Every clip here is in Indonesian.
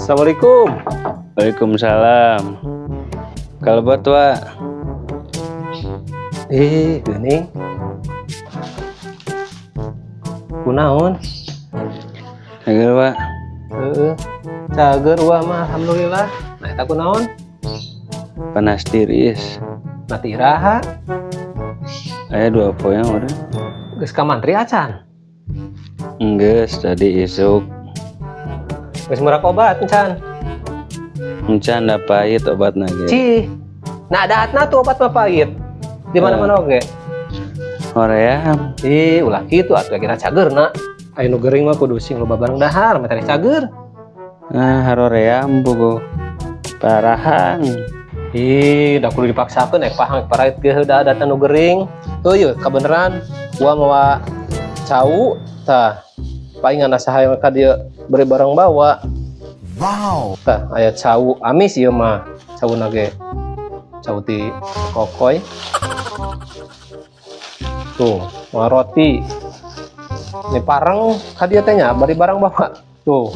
Assalamualaikum. Waalaikumsalam. Kalebet wa. Geuning. Kunaon? Hageul wa. Heeh. Cager wah mah alhamdulillah. Nah eta kunaon? Panas tiris. Mati iraha. Aya 2 poe urang. Geus ka mantri acan. Enggeus tadi isuk. Geus meurek obat encan. Encan da pahit obatna ge. Cih. Nah dahatna tuh obat mah pahit. Di mana-mana oge. Hoream. Ulah kitu atuh kira cagerna. Aya nu geuring mah kudu sing loba barang dahar, mah teh cager. Haroream buku parahan. Da kudu dipaksakeun pahang parait ge heuda data nu geuring. Teu kabeneran gua mawa cau tah paingan saha ka dieu beri barang bawa. Wow. Tah aya cau amis ieu mah. Cauna ge cau ti kokoy. Tuh, mawa roti. Ini parang ka dieu teh nya bari barang bawa. Tuh.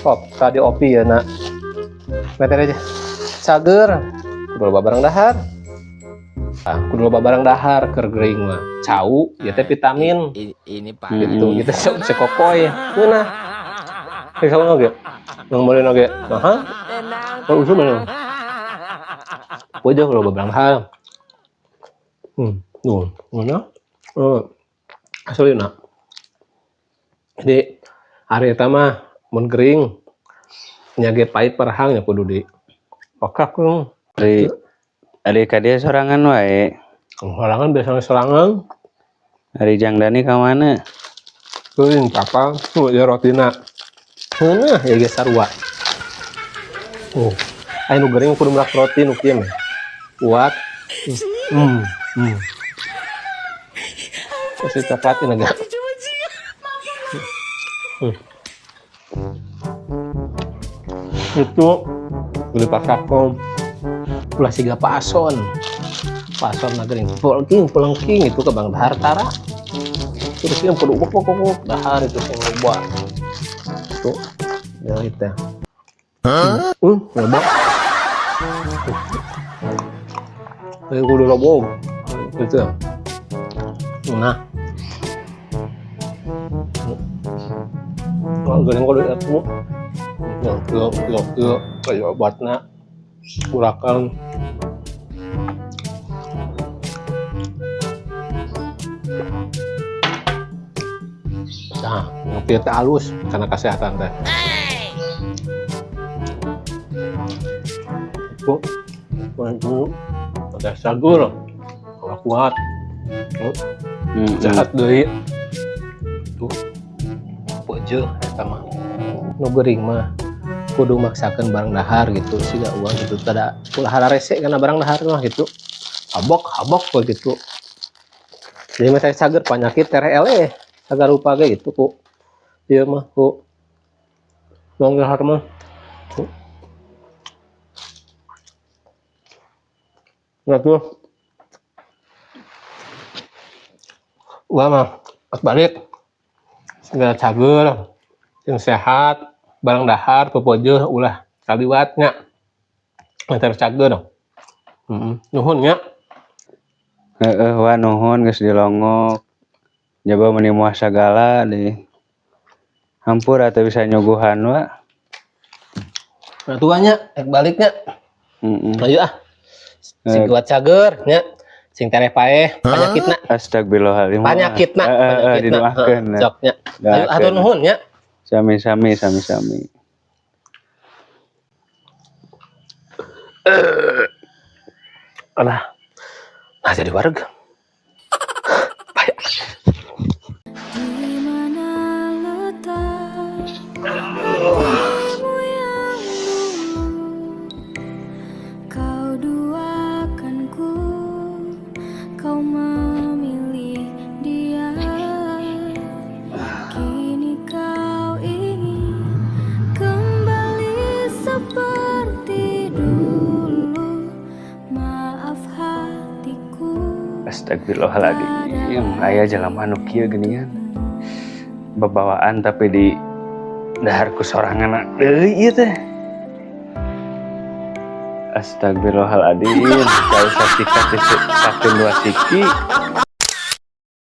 Kop ka di opi ya nak. Meter aja. Cager. Kudu loba barang dahar. Kudu loba barang dahar keur geuring mah. Cau ieu teh vitamin. Ini Pak. Gitu, kita si kokoy. Ngeunah. Kayak sama oge. Nang meulin oge. Naha? Oh, usul bener. Wajah loba barang dahar. Nuh, mana? Asalina. Jadi hari eta mah mun geuring nya ge pait parahang nya kudu di okak ku. Ari ka dieu sorangan wae. Sorangan biasanya sorangan. Ari Jangdani ka mana? Teuing kapal tuh ya rotina. Heunah ya ge sarua. Aya nu geuring kudu meulak roti nu kieu mah. Kuat. Kasih coklatin aja. Itu beli pakakon ulah siga pason na geuring pelengking itu ke Bang Dahar tara terus yang kudu ubuk dahar itu sing loba tuh ya itu loba kudu loba gitu nah geuring kudu atuh yuk kayak obatna urakan nah ngopi teh halus karena kesehatan teh itu ada sagur kalau kuat sehat deui tuh peujeul eta mah nu geuring mah kudu maksakeun barang dahar gitu siga uang gitu tada ulah hararese kana barang dahar mah gitu habok begitu jadi mah cager penyakit TRL agar rupa ge gitu ku ieu mah ku barang dahar mah tuh ulah mah pas balik segala cager yang sehat barang dahar pepojeul ulah kaliwatnya meter cager dong. Nuhun nya. Heeh wa nuhun geus dilongok. Nyoba meuni moal sagala deui. Hampur atuh bisa nyuguhan wa. Nah tuanya baliknya. Ayo sing kuat cager nya. Sing tereh paeh panyakitna. Astagfirullahaladzim. Panyakitna. Didoakeun. Joknya. Ayo atuh nuhun nya. Sami-sami. Alah. Nah jadi warga. Astagfirullahaladzim. Aya jelema nu kieu geuningan. Babawaan tapi di daharku sorangan deui ieu teh. Astagfirullahaladzim, jauh sakikat sakeun dua siki.